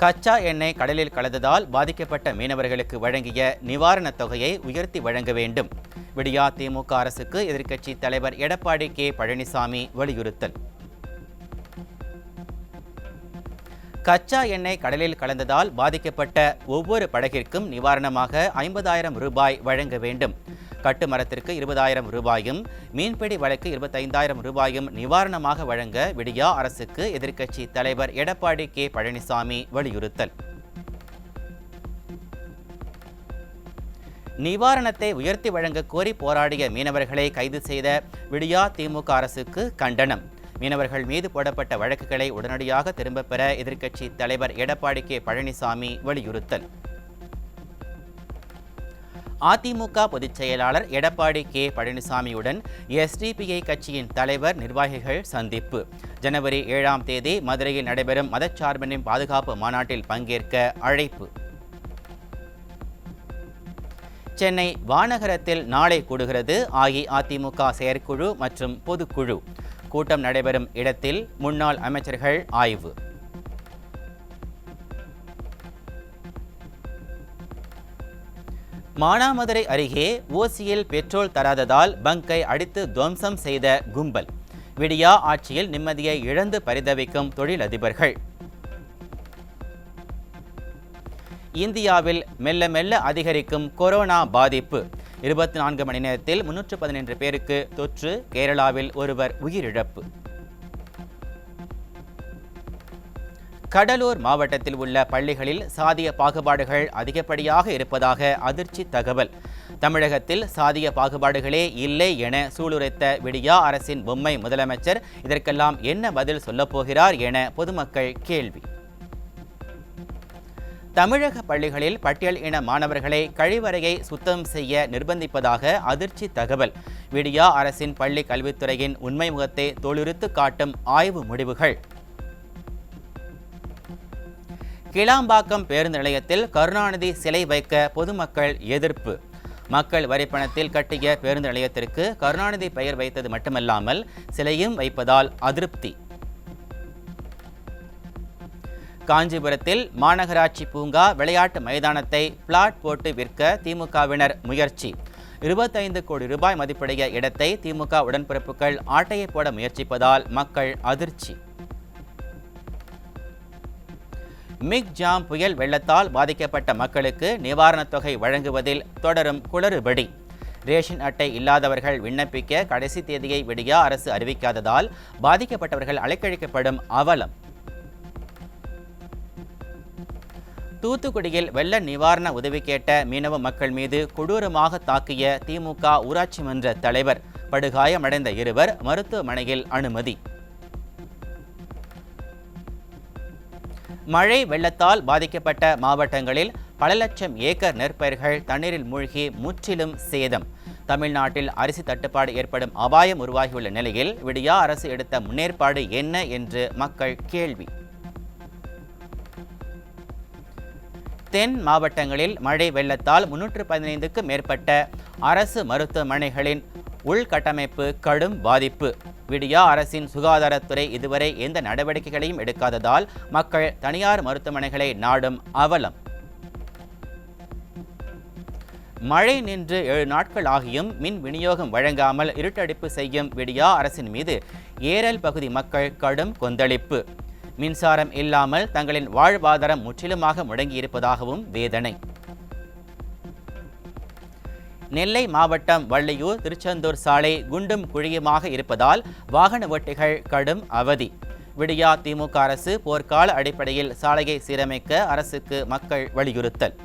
கச்சா எண்ணெய் கடலில் கலந்ததால் பாதிக்கப்பட்ட மீனவர்களுக்கு வழங்கிய நிவாரணத் தொகையை உயர்த்தி வழங்க வேண்டும். விடியா திமுக அரசுக்கு எதிர்க்கட்சி தலைவர் எடப்பாடி கே பழனிசாமி வலியுறுத்தல். கச்சா எண்ணெய் கடலில் கலந்ததால் பாதிக்கப்பட்ட ஒவ்வொரு படகிற்கும் நிவாரணமாக 50,000 ரூபாய் வழங்க வேண்டும். கட்டுமரத்திற்கு 20,000 ரூபாயும், மீன்பிடி வலைக்கு 25,000 ரூபாயும் நிவாரணமாக வழங்க விடியா அரசுக்கு எதிர்க்கட்சி தலைவர் எடப்பாடி கே பழனிசாமி வலியுறுத்தல். நிவாரணத்தை உயர்த்தி வழங்க கோரி போராடிய மீனவர்களை கைது செய்த விடியா திமுக அரசுக்கு கண்டனம். மீனவர்கள் மீது போடப்பட்ட வழக்குகளை உடனடியாக திரும்பப் பெற எதிர்க்கட்சி தலைவர் எடப்பாடி கே பழனிசாமி வலியுறுத்தல். அதிமுக பொதுச் செயலாளர் எடப்பாடி கே பழனிசாமியுடன் எஸ்டிபிஐ கட்சியின் தலைவர் நிர்வாகிகள் சந்திப்பு. ஜனவரி 7ஆம் தேதி மதுரையில் நடைபெறும் மதச்சார்பின்மை பாதுகாப்பு மாநாட்டில் பங்கேற்க அழைப்பு. சென்னை வானகரத்தில் நாளை கூடுகிறது அஇஅதிமுக செயற்குழு மற்றும் பொதுக்குழு. கூட்டம் நடைபெறும் இடத்தில் முன்னாள் அமைச்சர்கள் ஆய்வு. மானாமதுரை அருகே ஓசியில் பெட்ரோல் தராததால் பங்கை அடித்து துவம்சம் செய்த கும்பல். விடியா ஆட்சியில் நிம்மதியை இழந்து பரிதவிக்கும் தொழிலதிபர்கள். இந்தியாவில் மெல்ல மெல்ல அதிகரிக்கும் கொரோனா பாதிப்பு. 24 மணி நேரத்தில் 313 பேருக்கு தொற்று. கேரளாவில் ஒருவர் உயிரிழப்பு. கடலூர் மாவட்டத்தில் உள்ள பள்ளிகளில் சாதிய பாகுபாடுகள் அதிகப்படியாக இருப்பதாக அதிர்ச்சி தகவல். தமிழகத்தில் சாதிய பாகுபாடுகளே இல்லை என சூளுரைத்த விடியா அரசின் பொம்மை முதலமைச்சர் இதற்கெல்லாம் என்ன பதில் சொல்லப்போகிறார் என பொதுமக்கள் கேள்வி. தமிழக பள்ளிகளில் பட்டியல் இன மாணவர்களை கழிவறையை சுத்தம் செய்ய நிர்பந்திப்பதாக அதிர்ச்சி தகவல். விடியா அரசின் பள்ளி கல்வித்துறையின் உண்மை முகத்தை தோலுரித்து காட்டும் ஆய்வு முடிவுகள். கிளாம்பாக்கம் பேருந்து நிலையத்தில் கருணாநிதி சிலை வைக்க பொதுமக்கள் எதிர்ப்பு. மக்கள் வரிப்பணத்தில் கட்டிய பேருந்து நிலையத்திற்கு கருணாநிதி பெயர் வைத்தது மட்டுமல்லாமல் சிலையும் வைப்பதால் அதிருப்தி. காஞ்சிபுரத்தில் மாநகராட்சி பூங்கா விளையாட்டு மைதானத்தை பிளாட் போட்டு விற்க திமுகவினர் முயற்சி. 25 கோடி ரூபாய் மதிப்புடைய இடத்தை திமுக உடன்பிறப்புகள் ஆட்டையை போட முயற்சிப்பதால் மக்கள் அதிர்ச்சி. மிக்ஜாம் புயல் வெள்ளத்தால் பாதிக்கப்பட்ட மக்களுக்கு நிவாரணத் தொகை வழங்குவதில் தொடரும் குளறுபடி. ரேஷன் அட்டை இல்லாதவர்கள் விண்ணப்பிக்க கடைசி தேதியை விடியா அரசு அறிவிக்காததால் பாதிக்கப்பட்டவர்கள் அலைக்கழிக்கப்படும் அவலம். தூத்துக்குடியில் வெள்ள நிவாரண உதவி கேட்ட மீனவ மக்கள் மீது கொடூரமாக தாக்கிய திமுக ஊராட்சி மன்ற தலைவர். படுகாயமடைந்த இருவர் மருத்துவமனையில் அனுமதி. மழை வெள்ளத்தால் பாதிக்கப்பட்ட மாவட்டங்களில் பல லட்சம் ஏக்கர் நெற்பயிர்கள் தண்ணீரில் மூழ்கி முற்றிலும் சேதம். தமிழ்நாட்டில் அரிசி தட்டுப்பாடு ஏற்படும் அபாயம் உருவாகியுள்ள நிலையில் விடியா அரசு எடுத்த முன்னேற்பாடு என்ன என்று மக்கள் கேள்வி. தென் மாவட்டங்களில் மழை வெள்ளத்தால் 315க்கும் மேற்பட்ட அரசு மருத்துவமனைகளின் உள்கட்டமைப்பு கடும் பாதிப்பு. விடியா அரசின் சுகாதாரத்துறை இதுவரை எந்த நடவடிக்கைகளையும் எடுக்காததால் மக்கள் தனியார் மருத்துவமனைகளை நாடும் அவலம். மழை நின்று 7 நாட்கள் ஆகியும் மின் விநியோகம் வழங்காமல் இருட்டடிப்பு செய்யும் விடியா அரசின் மீது ஏரல் பகுதி மக்கள் கடும் கொந்தளிப்பு. மின்சாரம் இல்லாமல் தங்களின் வாழ்வாதாரம் முற்றிலுமாக முடங்கியிருப்பதாகவும் வேதனை. நெல்லை மாவட்டம் வள்ளியூர் திருச்செந்தூர் சாலை குண்டும் குழியுமாக இருப்பதால் வாகன ஓட்டிகள் கடும் அவதி. விடியா திமுக அரசு போர்க்கால அடிப்படையில் சாலையை சீரமைக்க அரசுக்கு மக்கள் வலியுறுத்தல்.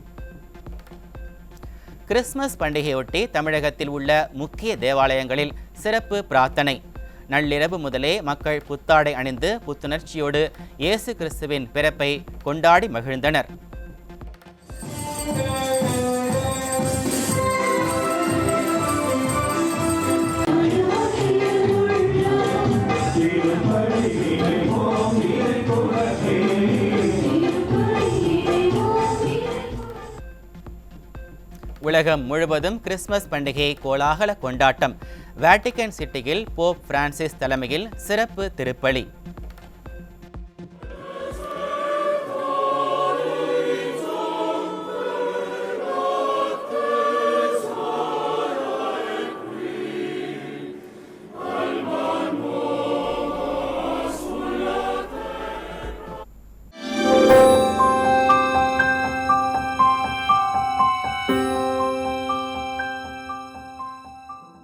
கிறிஸ்துமஸ் பண்டிகையொட்டி தமிழகத்தில் உள்ள முக்கிய தேவாலயங்களில் சிறப்பு பிரார்த்தனை. நள்ளிரவு முதலே மக்கள் புத்தாடை அணிந்து புத்துணர்ச்சியோடு இயேசு கிறிஸ்துவின் பிறப்பை கொண்டாடி மகிழ்ந்தனர். உலகம் முழுவதும் கிறிஸ்துமஸ் பண்டிகை கோலாகல கொண்டாட்டம். வேட்டிக்கன் சிட்டியில் போப் பிரான்சிஸ் தலைமையில் சிறப்பு திருப்பலி.